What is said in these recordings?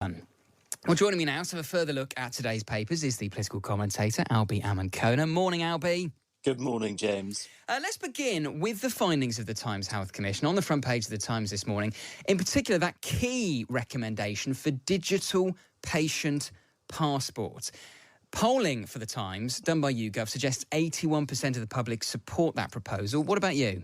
Well, joining me now to have a further look at today's papers is the political commentator, Albie Amankona. Morning, Albie. Good morning, James. Let's begin with the findings of the Times Health Commission on the front page of the Times this morning. In particular, that key recommendation for digital patient passports. Polling for the Times, done by YouGov, suggests 81% of the public support that proposal. What about you?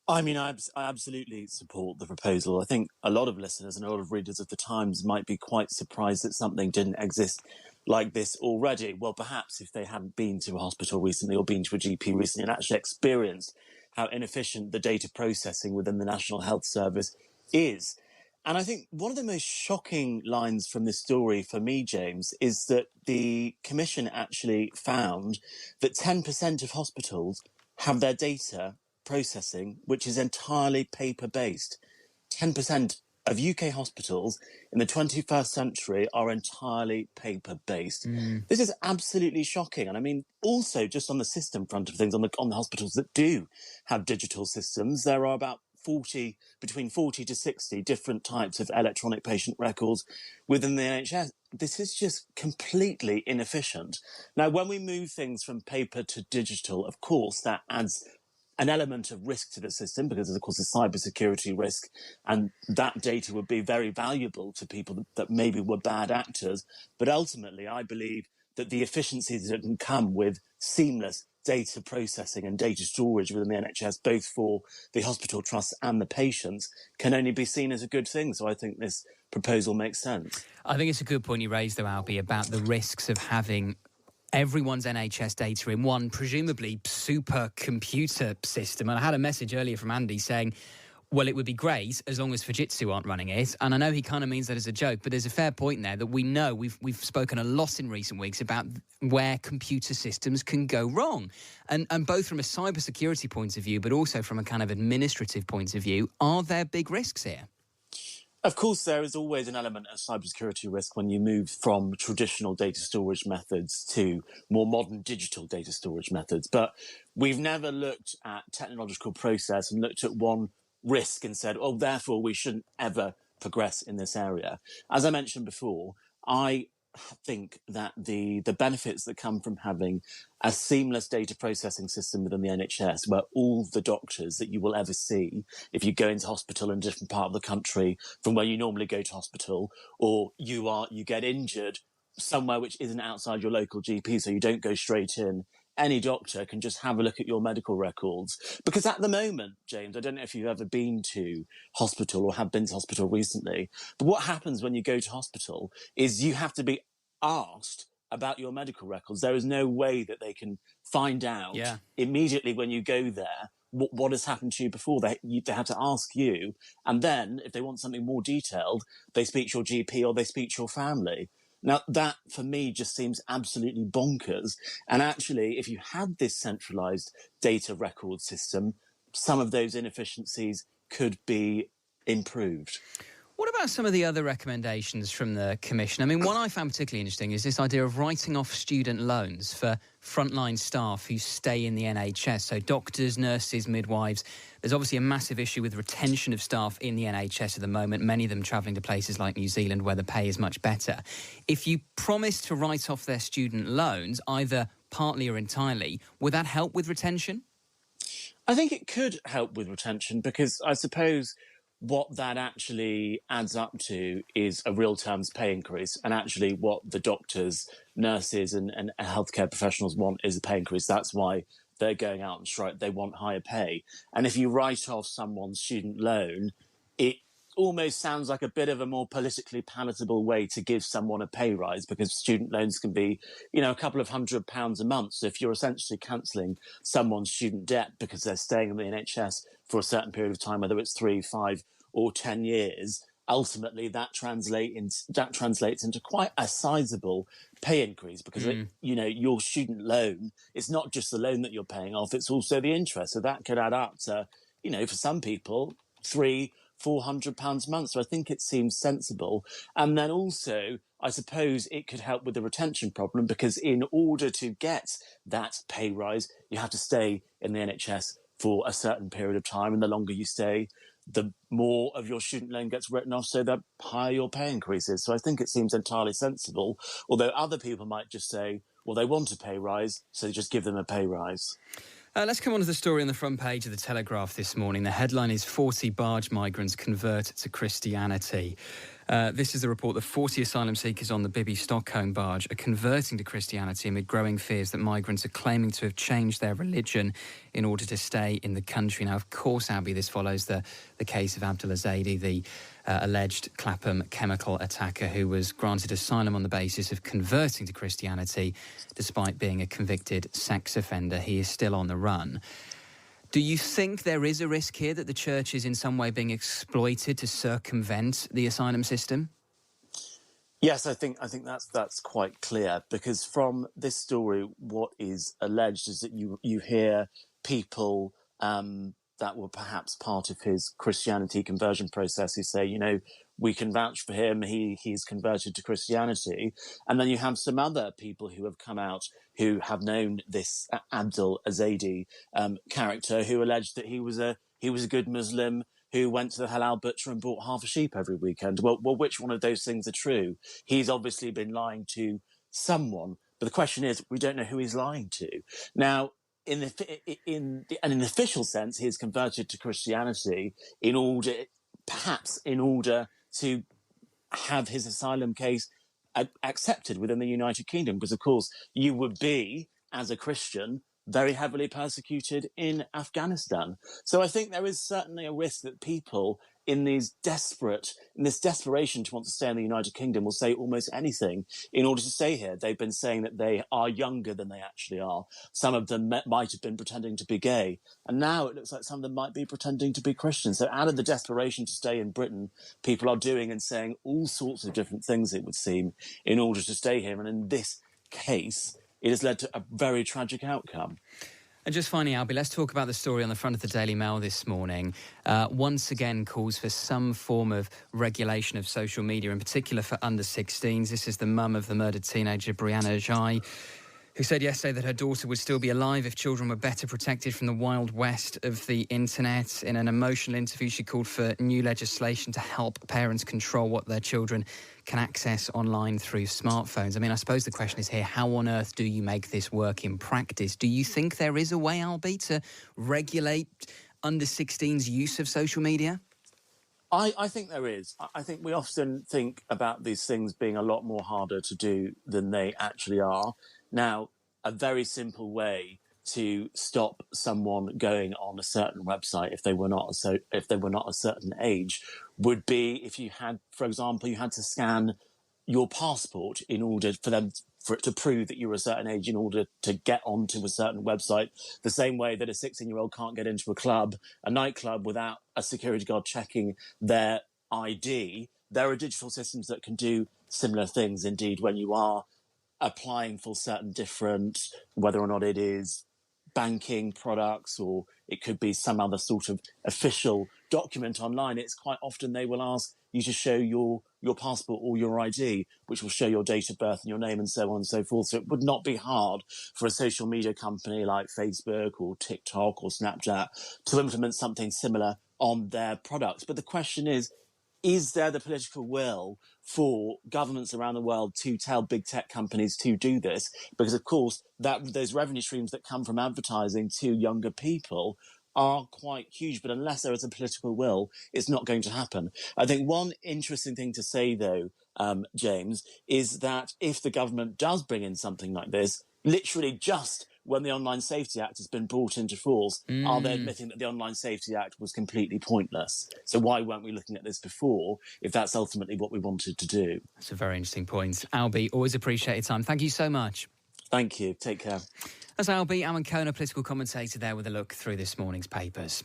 I mean, I absolutely support the proposal. I think a lot of listeners and a lot of readers of the Times might be quite surprised that something didn't exist like this already. Well, perhaps if they hadn't been to a hospital recently or been to a GP recently and actually experienced how inefficient the data processing within the National Health Service is. And I think one of the most shocking lines from this story for me, James, is that the Commission actually found that 10% of hospitals have their data processing, which is entirely paper-based. 10% of UK hospitals in the 21st century are entirely paper-based. This is absolutely shocking. And I mean, also just on the system front of things, on the hospitals that do have digital systems, there are about between 40 to 60 different types of electronic patient records within the NHS. This is just completely inefficient. Now, when we move things from paper to digital, of course, that adds an element of risk to the system because there's, of course, a cybersecurity risk, and that data would be very valuable to people that maybe were bad actors. But ultimately, I believe that the efficiencies that can come with seamless data processing and data storage within the NHS, both for the hospital trusts and the patients, can only be seen as a good thing. So I think this proposal makes sense. I think it's a good point you raised, though, Albie, about the risks of having everyone's NHS data in one presumably supercomputer system. And I had a message earlier from Andy saying, well, it would be great as long as Fujitsu aren't running it. And I know he kind of means that as a joke, but there's a fair point there that we know we've spoken a lot in recent weeks about where computer systems can go wrong. And both from a cybersecurity point of view, but also from a kind of administrative point of view, are there big risks here? Of course, there is always an element of cybersecurity risk when you move from traditional data storage methods to more modern digital data storage methods. But we've never looked at technological process and looked at one risk and said, oh, therefore we shouldn't ever progress in this area. As I mentioned before, I think that the benefits that come from having a seamless data processing system within the NHS, where all the doctors that you will ever see, if you go into hospital in a different part of the country from where you normally go to hospital, or you get injured somewhere which isn't outside your local GP, so you don't go straight in, any doctor can just have a look at your medical records. Because at the moment, James, I don't know if you've ever been to hospital or have been to hospital recently, but what happens when you go to hospital is you have to be asked about your medical records. There is no way that they can find out immediately when you go there what has happened to you before. They have to ask you. And then if they want something more detailed, they speak to your GP or they speak to your family. Now, that, for me, just seems absolutely bonkers. And actually, if you had this centralised data record system, some of those inefficiencies could be improved. What about some of the other recommendations from the Commission? I mean, one I found particularly interesting is this idea of writing off student loans for frontline staff who stay in the NHS. So doctors, nurses, midwives. There's obviously a massive issue with retention of staff in the NHS at the moment, many of them travelling to places like New Zealand where the pay is much better. If you promise to write off their student loans, either partly or entirely, would that help with retention? I think it could help with retention because I suppose what that actually adds up to is a real terms pay increase. And actually what the doctors, nurses and healthcare professionals want is a pay increase. That's why they're going out on strike. They want higher pay. And if you write off someone's student loan, it almost sounds like a bit of a more politically palatable way to give someone a pay rise, because student loans can be, a couple of £100 a month. So if you're essentially cancelling someone's student debt because they're staying in the NHS for a certain period of time, whether it's 3, 5 or 10 years, ultimately that translates into quite a sizable pay increase, because your student loan, it's not just the loan that you're paying off, it's also the interest. So that could add up to, for some people, £300-400 a month. So I think it seems sensible. And then also, I suppose it could help with the retention problem, because in order to get that pay rise, you have to stay in the NHS for a certain period of time. And the longer you stay, the more of your student loan gets written off, so the higher your pay increases. So I think it seems entirely sensible, although other people might just say, well, they want a pay rise, so just give them a pay rise. Let's come on to the story on the front page of the Telegraph this morning. The headline is 40 barge migrants convert to Christianity. This is the report that 40 asylum seekers on the Bibi Stockholm barge are converting to Christianity amid growing fears that migrants are claiming to have changed their religion in order to stay in the country. Now, of course, Albie, this follows the case of Abdullah Zaidi, the alleged Clapham chemical attacker who was granted asylum on the basis of converting to Christianity despite being a convicted sex offender. He is still on the run. Do you think there is a risk here that the church is in some way being exploited to circumvent the asylum system? Yes, I think that's quite clear, because from this story, what is alleged is that you hear people that were perhaps part of his Christianity conversion process who say, you know, we can vouch for him, he's converted to Christianity. And then you have some other people who have come out who have known this Abdul Azadi character, who alleged that he was a good Muslim who went to the halal butcher and bought half a sheep every weekend. Well, which one of those things are true? He's obviously been lying to someone, but the question is, we don't know who he's lying to. Now, in an official sense, he has converted to Christianity in order to have his asylum case accepted within the United Kingdom, because, of course, you would be, as a Christian, very heavily persecuted in Afghanistan. So I think there is certainly a risk that people in this desperation to want to stay in the United Kingdom will say almost anything in order to stay here. They've been saying that they are younger than they actually are. Some of them might have been pretending to be gay. And now it looks like some of them might be pretending to be Christian. So out of the desperation to stay in Britain, people are doing and saying all sorts of different things, it would seem, in order to stay here. And in this case, it has led to a very tragic outcome. And just finally, Albie, let's talk about the story on the front of the Daily Mail this morning. Once again calls for some form of regulation of social media, in particular for under-16s. This is the mum of the murdered teenager, Brianna Ajay, who said yesterday that her daughter would still be alive if children were better protected from the wild west of the internet. In an emotional interview, she called for new legislation to help parents control what their children can access online through smartphones. I mean, I suppose the question is here, how on earth do you make this work in practice? Do you think there is a way, Albie, to regulate under-16s' use of social media? I think there is. I think we often think about these things being a lot more harder to do than they actually are. Now, a very simple way to stop someone going on a certain website if they were not a certain age would be if you had, for example, you had to scan your passport in order for it to prove that you were a certain age in order to get onto a certain website, the same way that a 16-year-old can't get into a nightclub without a security guard checking their ID. There are digital systems that can do similar things. Indeed, when you are applying for certain different, whether or not it is banking products or it could be some other sort of official document online, it's quite often they will ask you to show your passport or your ID, which will show your date of birth and your name and so on and so forth. So it would not be hard for a social media company like Facebook or TikTok or Snapchat to implement something similar on their products. But the question is there the political will for governments around the world to tell big tech companies to do this? Because, of course, those revenue streams that come from advertising to younger people are quite huge. But unless there is a political will, it's not going to happen. I think one interesting thing to say, though, James, is that if the government does bring in something like this, literally just when the Online Safety Act has been brought into force, are they admitting that the Online Safety Act was completely pointless? So why weren't we looking at this before, if that's ultimately what we wanted to do? That's a very interesting point. Albie, always appreciate your time. Thank you so much. Thank you. Take care. That's Albie Amankona, political commentator, there with a look through this morning's papers.